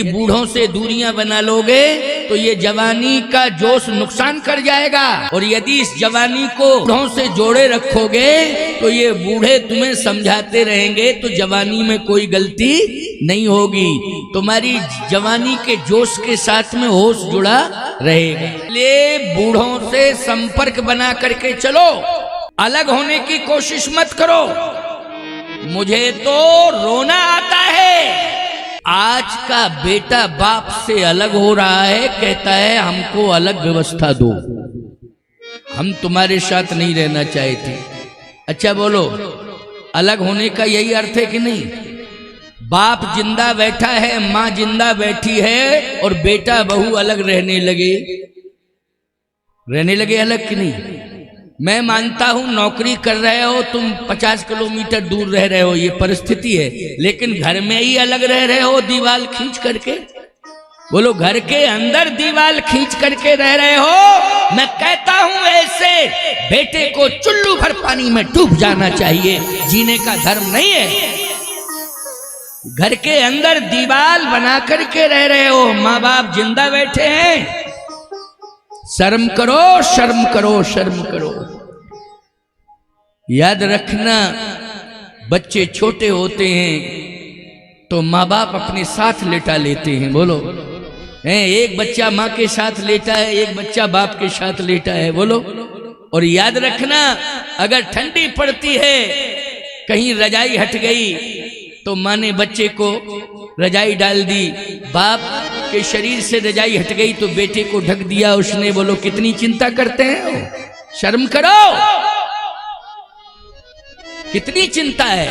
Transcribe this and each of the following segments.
बूढ़ों से दूरियां बना लोगे तो ये जवानी का जोश नुकसान कर जाएगा, और यदि इस जवानी को बूढ़ों से जोड़े रखोगे तो ये बूढ़े तुम्हें समझाते रहेंगे तो जवानी में कोई गलती नहीं होगी, तुम्हारी जवानी के जोश के साथ में होश जुड़ा रहेगा। इसलिए बूढ़ों से संपर्क बना करके चलो, अलग होने की कोशिश मत करो। मुझे तो रोना आता है, आज का बेटा बाप से अलग हो रहा है, कहता है हमको अलग व्यवस्था दो, हम तुम्हारे साथ नहीं रहना चाहते। अच्छा बोलो, अलग होने का यही अर्थ है कि नहीं? बाप जिंदा बैठा है, माँ जिंदा बैठी है, और बेटा बहू अलग रहने लगे अलग कि नहीं? मैं मानता हूं नौकरी कर रहे हो तुम, 50 किलोमीटर दूर रह रहे हो, ये परिस्थिति है, लेकिन घर में ही अलग रह रहे हो दीवार खींच करके। बोलो, घर के अंदर दीवार खींच करके रह रहे हो। मैं कहता हूं ऐसे बेटे को चुल्लू भर पानी में डूब जाना चाहिए, जीने का धर्म नहीं है। घर के अंदर दीवार बना करके रह रहे हो, माँ बाप जिंदा बैठे हैं, शर्म करो, शर्म करो, शर्म करो। याद रखना, बच्चे छोटे होते हैं तो माँ बाप अपने साथ लेटा लेते हैं। बोलो, एक बच्चा माँ के साथ लेटा है, एक बच्चा बाप के साथ लेटा है। बोलो, और याद रखना, अगर ठंडी पड़ती है, कहीं रजाई हट गई तो माँ ने बच्चे को रजाई डाल दी, बाप के शरीर से रजाई हट गई तो बेटे को ढक दिया उसने। बोलो, कितनी चिंता करते हैं? शर्म करो, कितनी चिंता है।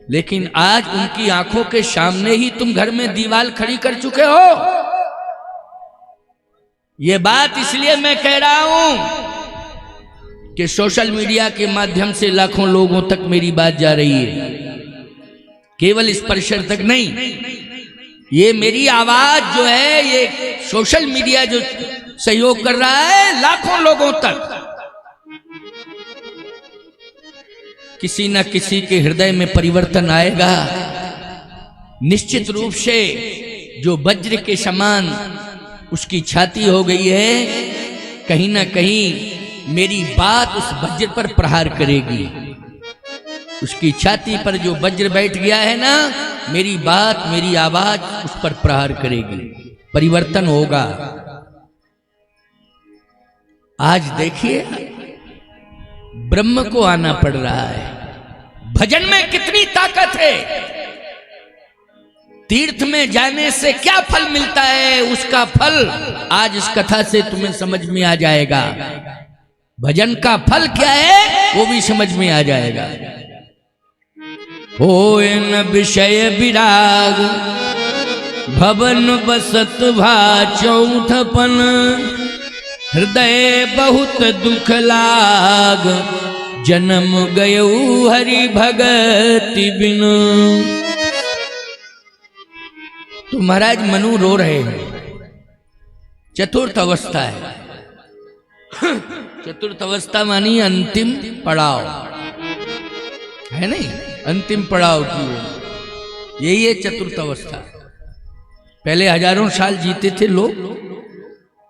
लेकिन आज उनकी आंखों के सामने ही तुम घर में दीवार खड़ी कर चुके हो। यह बात इसलिए मैं कह रहा हूं कि सोशल मीडिया के माध्यम से लाखों लोगों तक मेरी बात जा रही है, केवल इस परिसर तक नहीं। ये मेरी आवाज जो है, ये सोशल मीडिया जो सहयोग कर रहा है, लाखों लोगों तक किसी न किसी के हृदय में परिवर्तन आएगा निश्चित रूप से। जो वज्र के समान उसकी छाती हो गई है, कहीं ना कहीं मेरी बात उस वज्र पर प्रहार करेगी। उसकी छाती पर जो वज्र बैठ गया है ना, मेरी बात, मेरी आवाज उस पर प्रहार करेगी, परिवर्तन होगा। आज देखिए, ब्रह्म को आना पड़ रहा है। भजन में कितनी ताकत है। तीर्थ में जाने से क्या फल मिलता है, उसका फल आज इस कथा से तुम्हें समझ में आ जाएगा। भजन का फल क्या है वो भी समझ में आ जाएगा। होए न विषय विराग, भवन बसत भा चौथपन, हृदय बहुत दुख लाग, जन्म गयऊ हरि भगति बिन। तो महाराज मनु रो रहे हैं। चतुर्थ अवस्था है। चतुर्थ अवस्था मानी अंतिम पड़ाव है, नहीं? अंतिम पड़ाव की यही है चतुर्थ अवस्था। पहले हजारों साल जीते थे लोग,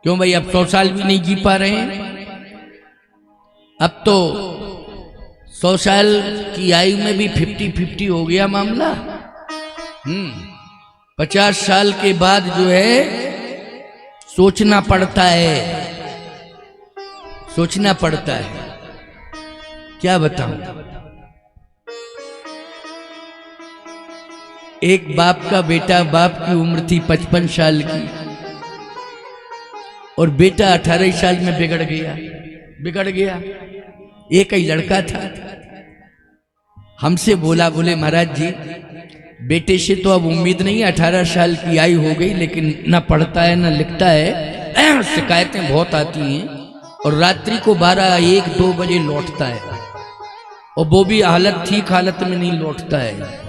क्यों भाई? अब 100 साल भी नहीं जी पा रहे हैं। अब तो 100 साल की आयु में भी 50-50 हो गया मामला। 50 साल के बाद जो है सोचना पड़ता है, सोचना पड़ता है। क्या बताऊं, एक बाप का बेटा, बाप की उम्र थी 55 साल की, और बेटा 18 साल में बिगड़ गया। एक ही लड़का था। हमसे बोले महाराज जी, बेटे से तो अब उम्मीद नहीं, 18 साल की आयु हो गई, लेकिन ना पढ़ता है ना लिखता है, शिकायतें बहुत आती हैं, और रात्रि को 12-1-2 बजे लौटता है, और वो भी ठीक हालत में नहीं लौटता है।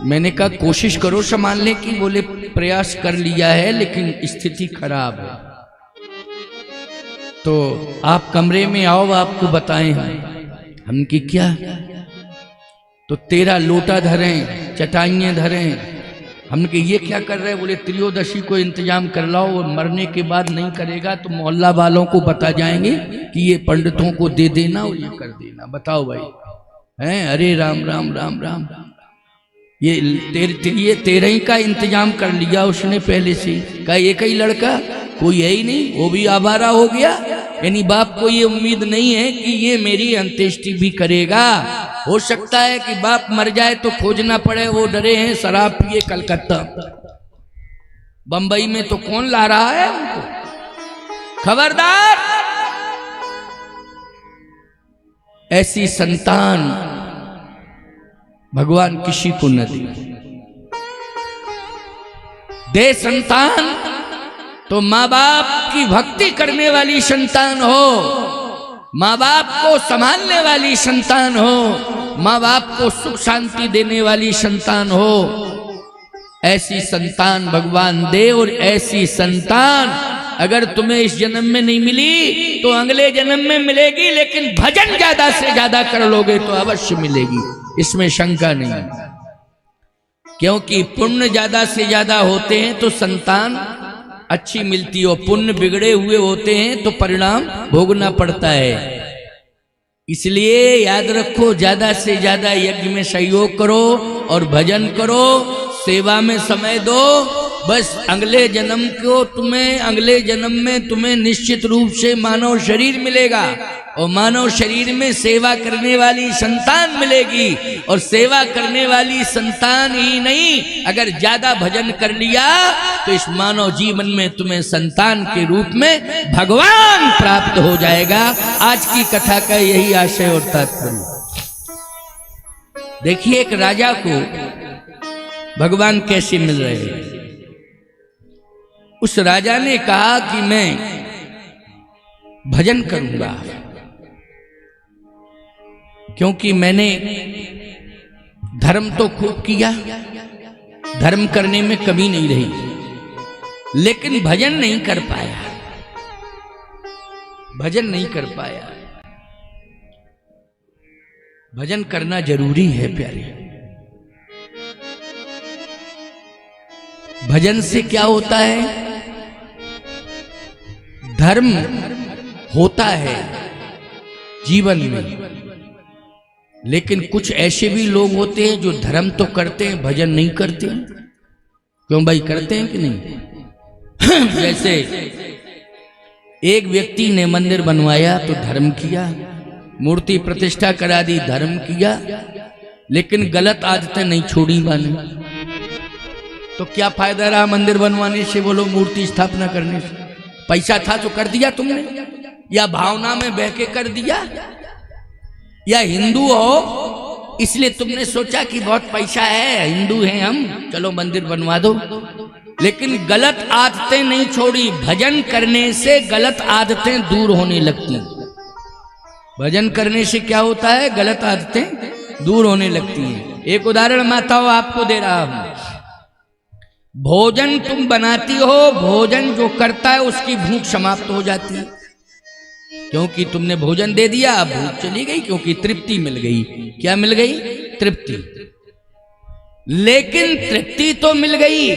मैंने कहा कोशिश करो संभालने की। बोले प्रयास कर लिया है लेकिन स्थिति खराब है, तो आप कमरे में आओ, आपको बताएं हम कि क्या। तो 13 लोटा धरें, चटाइयाँ धरें। हमने कहा ये क्या कर रहे हैं? बोले त्रयोदशी को इंतजाम कर लाओ, और मरने के बाद नहीं करेगा तो मोहल्ला वालों को बता जाएंगे कि ये पंडितों को दे देना और ये कर देना। बताओ भाई, हैं? अरे राम राम राम राम। ये 13 का इंतजाम कर लिया उसने पहले से। कहा एक ही लड़का, कोई है ही नहीं, वो भी आवारा हो गया। यानी बाप को ये उम्मीद नहीं है कि ये मेरी अंत्येष्टि भी करेगा। हो सकता है कि बाप मर जाए तो खोजना पड़े, वो डरे हैं शराब पिए कलकत्ता। बंबई में तो कौन ला रहा है उनको? खबरदार, ऐसी संतान भगवान किसी को न दे संतान तो माँ बाप की भक्ति करने वाली संतान हो, माँ बाप को संभालने वाली संतान हो, माँ बाप को सुख शांति देने वाली संतान हो। ऐसी संतान भगवान दे। और ऐसी संतान अगर तुम्हें इस जन्म में नहीं मिली तो अगले जन्म में मिलेगी, लेकिन भजन ज्यादा से ज्यादा कर लोगे तो अवश्य मिलेगी, इसमें शंका नहीं। क्योंकि पुण्य ज्यादा से ज्यादा होते हैं तो संतान अच्छी मिलती हो, पुण्य बिगड़े हुए होते हैं तो परिणाम भोगना पड़ता है। इसलिए याद रखो, ज्यादा से ज्यादा यज्ञ में सहयोग करो और भजन करो, सेवा में समय दो। बस अगले जन्म में तुम्हें निश्चित रूप से मानव शरीर मिलेगा, और मानव शरीर में सेवा करने वाली संतान मिलेगी। और सेवा करने वाली संतान ही नहीं, अगर ज्यादा भजन कर लिया तो इस मानव जीवन में तुम्हें संतान के रूप में भगवान प्राप्त हो जाएगा। आज की कथा का यही आशय और तात्पर्य। देखिए, एक राजा को भगवान कैसे मिल रहे हैं। उस राजा ने कहा कि मैं भजन करूंगा, क्योंकि मैंने धर्म तो खूब किया, धर्म करने में कमी नहीं रही, लेकिन भजन नहीं कर पाया, भजन नहीं कर पाया। भजन करना जरूरी है प्यारे। भजन से क्या होता है? धर्म होता है जीवन में, लेकिन कुछ ऐसे भी लोग होते हैं जो धर्म तो करते हैं, भजन नहीं करते। क्यों भाई, करते हैं कि नहीं? जैसे एक व्यक्ति ने मंदिर बनवाया तो धर्म किया, मूर्ति प्रतिष्ठा करा दी, धर्म किया, लेकिन गलत आदतें नहीं छोड़ी माने। तो क्या फायदा रहा मंदिर बनवाने से, बोलो मूर्ति स्थापना करने से? पैसा था तो कर दिया तुमने, या भावना में बह के कर दिया, या हिंदू हो इसलिए तुमने सोचा कि बहुत पैसा है, हिंदू हैं हम, चलो मंदिर बनवा दो, लेकिन गलत आदतें नहीं छोड़ी। भजन करने से गलत आदतें दूर होने लगती हैं। भजन करने से क्या होता है? गलत आदतें दूर होने लगती हैं। एक उदाहरण माताओं आपको दे रहा हूं। भोजन तुम बनाती हो, भोजन जो करता है उसकी भूख समाप्त हो जाती है, क्योंकि तुमने भोजन दे दिया, भूख चली गई, क्योंकि तृप्ति मिल गई। क्या मिल गई? तृप्ति। लेकिन तृप्ति तो मिल गई,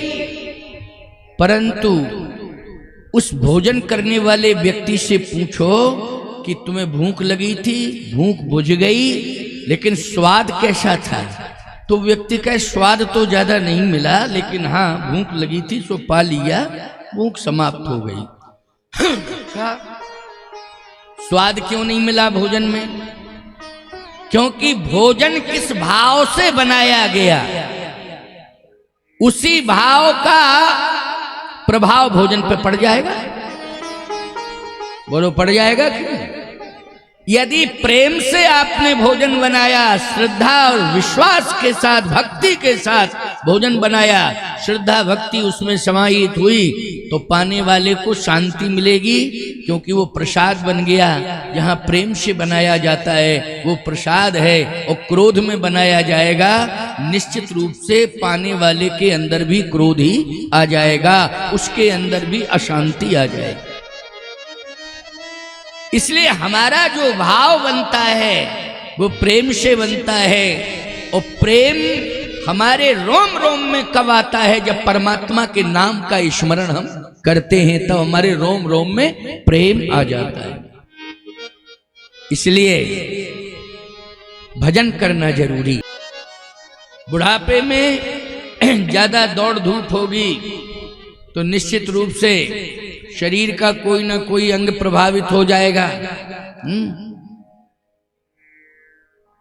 परंतु उस भोजन करने वाले व्यक्ति से पूछो कि तुम्हें भूख लगी थी, भूख बुझ गई, लेकिन स्वाद कैसा था? तो व्यक्ति का स्वाद तो ज्यादा नहीं मिला, लेकिन हाँ भूख लगी थी सो पा लिया, भूख समाप्त हो गई। स्वाद क्यों नहीं मिला भोजन में? क्योंकि भोजन किस भाव से बनाया गया, उसी भाव का प्रभाव भोजन पर पड़ जाएगा। बोलो, पड़ जाएगा क्यों? यदि प्रेम से आपने भोजन बनाया, श्रद्धा और विश्वास के साथ, भक्ति के साथ भोजन बनाया, श्रद्धा भक्ति उसमें समाहित हुई, तो पाने वाले को शांति मिलेगी, क्योंकि वो प्रसाद बन गया। जहाँ प्रेम से बनाया जाता है वो प्रसाद है, और क्रोध में बनाया जाएगा, निश्चित रूप से पाने वाले के अंदर भी क्रोध ही आ जाएगा, उसके अंदर भी अशांति आ जाएगी। इसलिए हमारा जो भाव बनता है वो प्रेम से बनता है, और प्रेम हमारे रोम रोम में कब आता है? जब परमात्मा के नाम का स्मरण हम करते हैं तब हमारे रोम रोम में प्रेम आ जाता है। इसलिए भजन करना जरूरी। बुढ़ापे में ज्यादा दौड़ धूप होगी तो निश्चित रूप से शरीर का कोई ना कोई अंग प्रभावित हो जाएगा।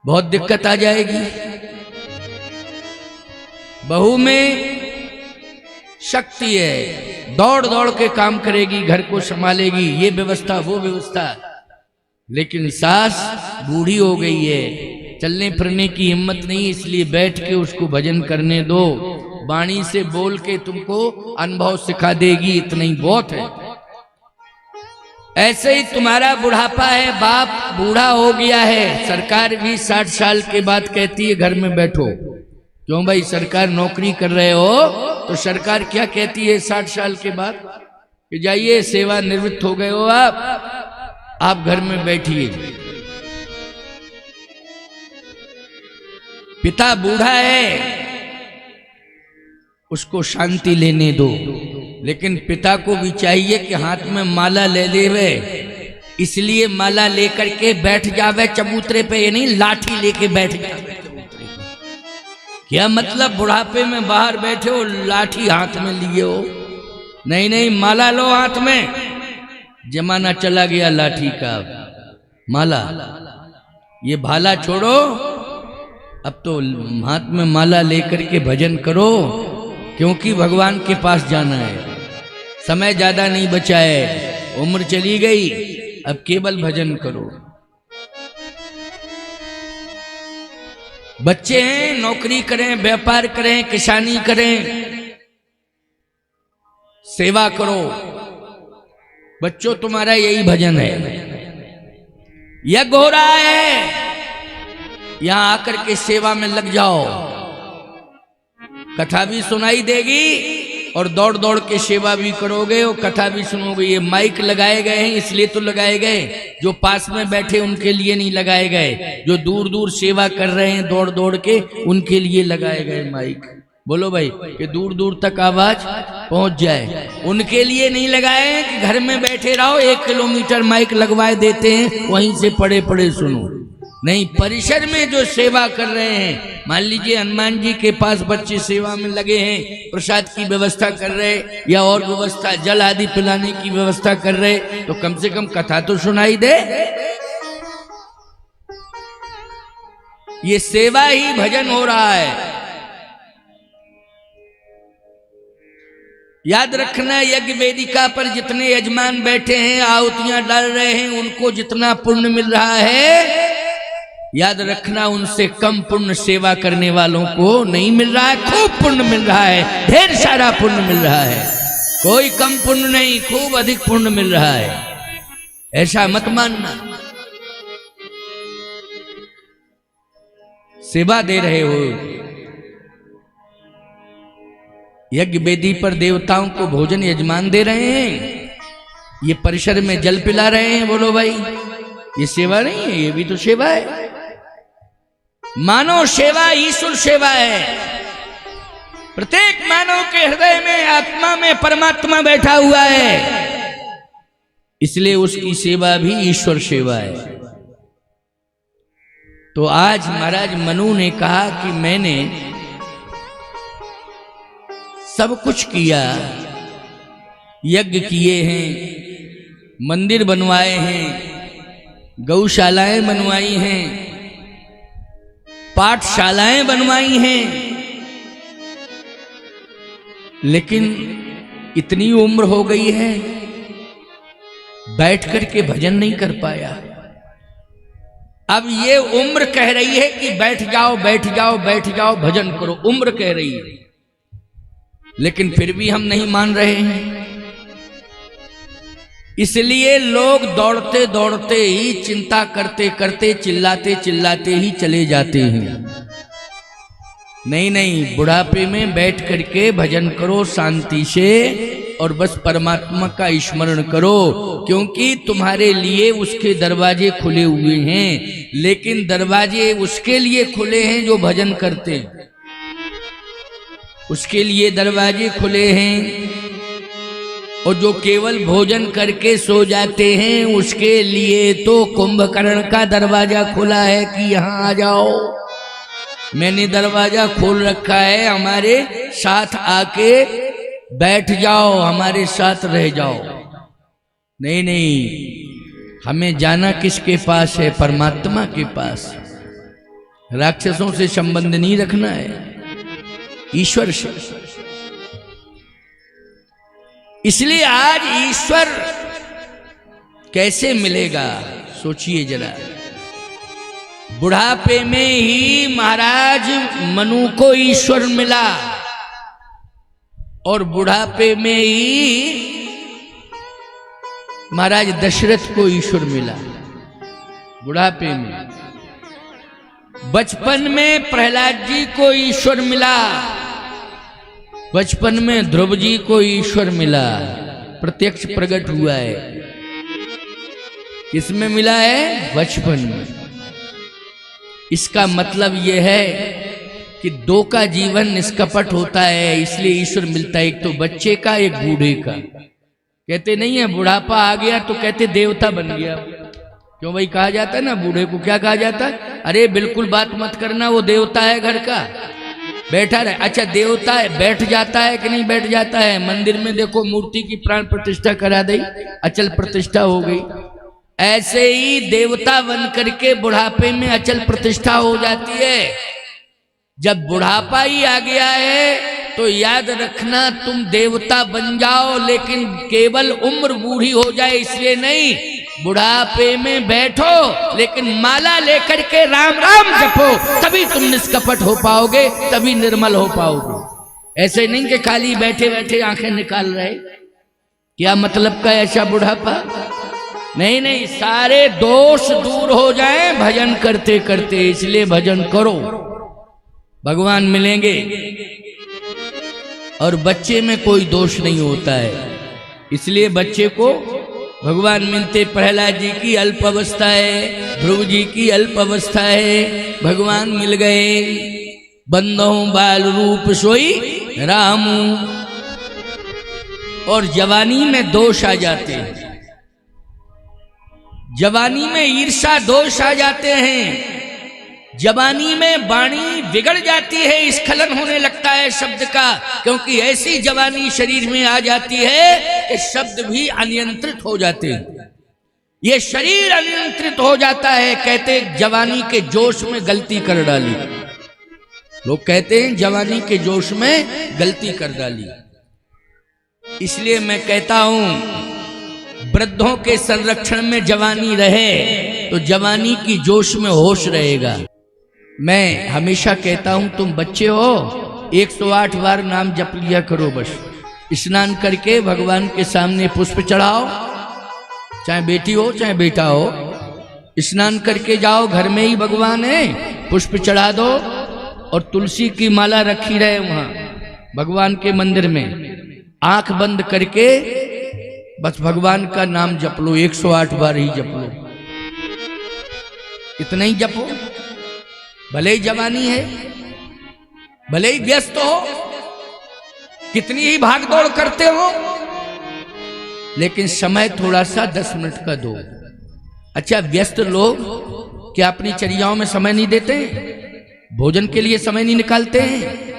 बहुत दिक्कत आ जाएगी। बहू में शक्ति है, दौड़ दौड़ के काम करेगी, घर को संभालेगी, ये व्यवस्था वो व्यवस्था। लेकिन सास बूढ़ी हो गई है, चलने फिरने की हिम्मत नहीं, इसलिए बैठ के उसको भजन करने दो। वाणी से बोल के तुमको अनुभव सिखा देगी, इतना ही बहुत है। ऐसे ही तुम्हारा बुढ़ापा है, बाप बूढ़ा हो गया है, सरकार भी 60 साल के बाद कहती है घर में बैठो। क्यों भाई, सरकार नौकरी कर रहे हो तो सरकार क्या कहती है 60 साल के बाद? कि जाइए, सेवा निवृत्त हो गए हो आप घर में बैठिए। पिता बूढ़ा है, उसको शांति लेने दो। लेकिन पिता को भी चाहिए कि हाथ में माला ले लेवे, इसलिए माला लेकर के बैठ जावे चबूतरे पे, ये नहीं लाठी लेके बैठ जावे चबूतरे पे। क्या मतलब, बुढ़ापे में बाहर बैठे हो लाठी हाथ में लिए हो? नहीं नहीं, माला लो हाथ में। जमाना चला गया लाठी का, माला। ये भाला छोड़ो, अब तो हाथ में माला लेकर के भजन करो, क्योंकि भगवान के पास जाना है। समय ज्यादा नहीं बचा है, उम्र चली गई, अब केवल भजन करो। बच्चे हैं, नौकरी करें, व्यापार करें, किसानी करें, सेवा करो। बच्चों, तुम्हारा यही भजन है। यज्ञ हो रहा है, यहां आकर के सेवा में लग जाओ। कथा भी सुनाई देगी और दौड़ दौड़ के सेवा भी करोगे और कथा भी सुनोगे। ये माइक लगाए गए हैं इसलिए तो लगाए गए, जो पास में बैठे उनके लिए नहीं लगाए गए। जो दूर दूर सेवा कर रहे हैं दौड़ दौड़ के, उनके लिए लगाए गए माइक। बोलो भाई, कि दूर दूर तक आवाज पहुंच जाए, उनके लिए नहीं लगाए हैं कि घर में बैठे रहो, 1 किलोमीटर माइक लगवाए देते हैं, वहीं से पड़े पड़े सुनो। नहीं, परिसर में जो सेवा कर रहे हैं, मान लीजिए हनुमान जी के पास बच्चे सेवा में लगे हैं, प्रसाद की व्यवस्था कर रहे या और व्यवस्था, जल आदि पिलाने की व्यवस्था कर रहे, तो कम से कम कथा तो सुनाई दे। ये सेवा ही भजन हो रहा है। याद रखना, यज्ञ वेदिका पर जितने यजमान बैठे हैं, आहुतियां डाल रहे हैं, उनको जितना पुण्य मिल रहा है, याद रखना उनसे कम पुण्य सेवा करने वालों को नहीं मिल रहा है। खूब पुण्य मिल रहा है, ढेर सारा पुण्य मिल रहा है, कोई कम पुण्य नहीं, खूब अधिक पुण्य मिल रहा है। ऐसा मत मानना। सेवा दे रहे हो, यज्ञ वेदी पर देवताओं को भोजन यजमान दे रहे हैं, ये परिसर में जल पिला रहे हैं। बोलो भाई, ये सेवा नहीं है? ये भी तो सेवा है। मानव सेवा ईश्वर सेवा है। प्रत्येक मानव के हृदय में, आत्मा में परमात्मा बैठा हुआ है, इसलिए उसकी सेवा भी ईश्वर सेवा है। तो आज महाराज मनु ने कहा कि मैंने सब कुछ किया, यज्ञ किए हैं, मंदिर बनवाए हैं, गौशालाएं बनवाई हैं, पाठशालाएं बनवाई हैं, लेकिन इतनी उम्र हो गई है, बैठ करके भजन नहीं कर पाया। अब ये उम्र कह रही है कि बैठ जाओ बैठ जाओ बैठ जाओ, भजन करो, उम्र कह रही है, लेकिन फिर भी हम नहीं मान रहे हैं। इसलिए लोग दौड़ते दौड़ते ही, चिंता करते करते, चिल्लाते चिल्लाते ही चले जाते हैं। नहीं नहीं, बुढ़ापे में बैठ करके भजन करो शांति से, और बस परमात्मा का स्मरण करो, क्योंकि तुम्हारे लिए उसके दरवाजे खुले हुए हैं। लेकिन दरवाजे उसके लिए खुले हैं जो भजन करते हैं। उसके लिए दरवाजे खुले हैं, और जो केवल भोजन करके सो जाते हैं उसके लिए तो कुंभकर्ण का दरवाजा खुला है कि यहाँ आ जाओ। मैंने दरवाजा खोल रखा है, हमारे साथ आके बैठ जाओ, हमारे साथ रह जाओ। नहीं नहीं, हमें जाना किसके पास है? परमात्मा के पास। राक्षसों से संबंध नहीं रखना है, ईश्वर से। इसलिए आज ईश्वर कैसे मिलेगा सोचिए जरा। बुढ़ापे में ही महाराज मनु को ईश्वर मिला, और बुढ़ापे में ही महाराज दशरथ को ईश्वर मिला। बुढ़ापे में, बचपन में प्रहलाद जी को ईश्वर मिला, बचपन में ध्रुव जी को ईश्वर मिला, प्रत्यक्ष प्रकट हुआ है। किसमें मिला है? बचपन में। इसका मतलब यह है कि दो का जीवन निष्कपट होता है, इसलिए ईश्वर मिलता है, एक तो बच्चे का, एक बूढ़े का। कहते नहीं है बुढ़ापा आ गया तो कहते देवता बन गया। क्यों भाई कहा जाता है ना, बूढ़े को क्या कहा जाता है? अरे बिल्कुल बात मत करना, वो देवता है घर का, बैठा रहे। अच्छा देवता है, बैठ जाता है कि नहीं बैठ जाता है? मंदिर में देखो मूर्ति की प्राण प्रतिष्ठा करा दी, अचल प्रतिष्ठा हो गई। ऐसे ही देवता बन करके बुढ़ापे में अचल प्रतिष्ठा हो जाती है। जब बुढ़ापा ही आ गया है तो याद रखना, तुम देवता बन जाओ, लेकिन केवल उम्र बूढ़ी हो जाए इसलिए नहीं। बुढ़ापे में बैठो लेकिन माला लेकर के राम राम जपो, तभी तुम निष्कपट हो पाओगे, तभी निर्मल हो पाओगे। ऐसे नहीं कि खाली बैठे बैठे आंखें निकाल रहे, क्या मतलब का ऐसा बुढ़ापा? नहीं नहीं, सारे दोष दूर हो जाएं भजन करते करते। इसलिए भजन करो, भगवान मिलेंगे। और बच्चे में कोई दोष नहीं होता है, इसलिए बच्चे को भगवान मिलते। प्रहलाद जी की अल्प अवस्था है, ध्रुव जी की अल्प अवस्था है, भगवान मिल गए। बंदो बाल रूप सोई रामू। और जवानी में दोष आ जाते हैं, जवानी में ईर्षा दोष आ जाते हैं, जवानी में वाणी बिगड़ जाती है, स्खलन होने लगता है शब्द का, क्योंकि ऐसी जवानी शरीर में आ जाती है कि शब्द भी अनियंत्रित हो जाते हैं। ये शरीर अनियंत्रित हो जाता है। कहते जवानी के जोश में गलती कर डाली, लोग कहते हैं जवानी के जोश में गलती कर डाली। इसलिए मैं कहता हूं वृद्धों के संरक्षण में जवानी रहे तो जवानी की जोश में होश रहेगा। मैं हमेशा कहता हूं तुम बच्चे हो, 108 बार नाम जप लिया करो बस। स्नान करके भगवान के सामने पुष्प चढ़ाओ, चाहे बेटी हो चाहे बेटा हो, स्नान करके जाओ, घर में ही भगवान है, पुष्प चढ़ा दो और तुलसी की माला रखी रहे वहां भगवान के मंदिर में। आंख बंद करके बस भगवान का नाम जप लो, 108 बार ही जप लो, इतना ही जपो। भले ही जवानी है, भले ही व्यस्त हो, कितनी ही भागदौड़ करते हो, लेकिन समय थोड़ा सा 10 मिनट का दो। अच्छा व्यस्त लोग क्या अपनी चर्याओं में समय नहीं देते हैं? भोजन के लिए समय नहीं निकालते हैं?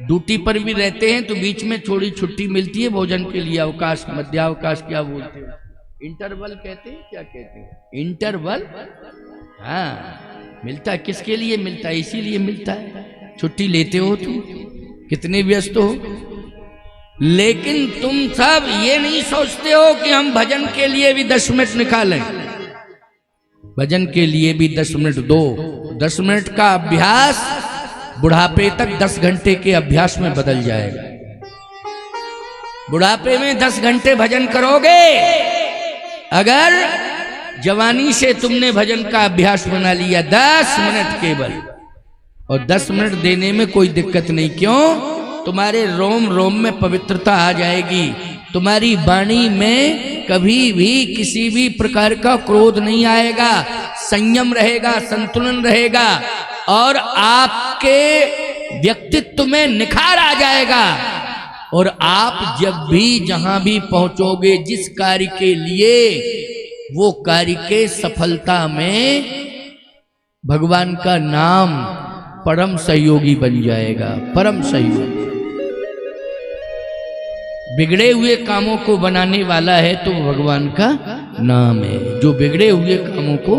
ड्यूटी पर भी रहते हैं तो बीच में थोड़ी छुट्टी मिलती है भोजन के लिए, अवकाश, मध्यावकाश क्या बोलते हैं, इंटरवल कहते हैं, क्या कहते हैं, इंटरवल। हाँ मिलता है, किसके लिए मिलता है? इसीलिए मिलता है। छुट्टी लेते हो तुम, कितने व्यस्त हो, लेकिन तुम सब ये नहीं सोचते हो कि हम भजन के लिए भी 10 मिनट निकालें। भजन के लिए भी 10 मिनट दो। 10 मिनट का अभ्यास बुढ़ापे तक 10 घंटे के अभ्यास में बदल जाएगा। बुढ़ापे में 10 घंटे भजन करोगे, अगर जवानी से तुमने भजन का अभ्यास बना लिया 10 मिनट केवल, और 10 मिनट देने में कोई दिक्कत नहीं। क्यों? तुम्हारे रोम रोम में पवित्रता आ जाएगी, तुम्हारी वाणी में कभी भी किसी भी प्रकार का क्रोध नहीं आएगा, संयम रहेगा, संतुलन रहेगा, और आपके व्यक्तित्व में निखार आ जाएगा। और आप जब भी जहां भी पहुंचोगे जिस कार्य के लिए, वो कार्य के सफलता में भगवान का नाम परम सहयोगी बन जाएगा, परम सहयोगी। बिगड़े हुए कामों को बनाने वाला है तो भगवान का नाम है, जो बिगड़े हुए कामों को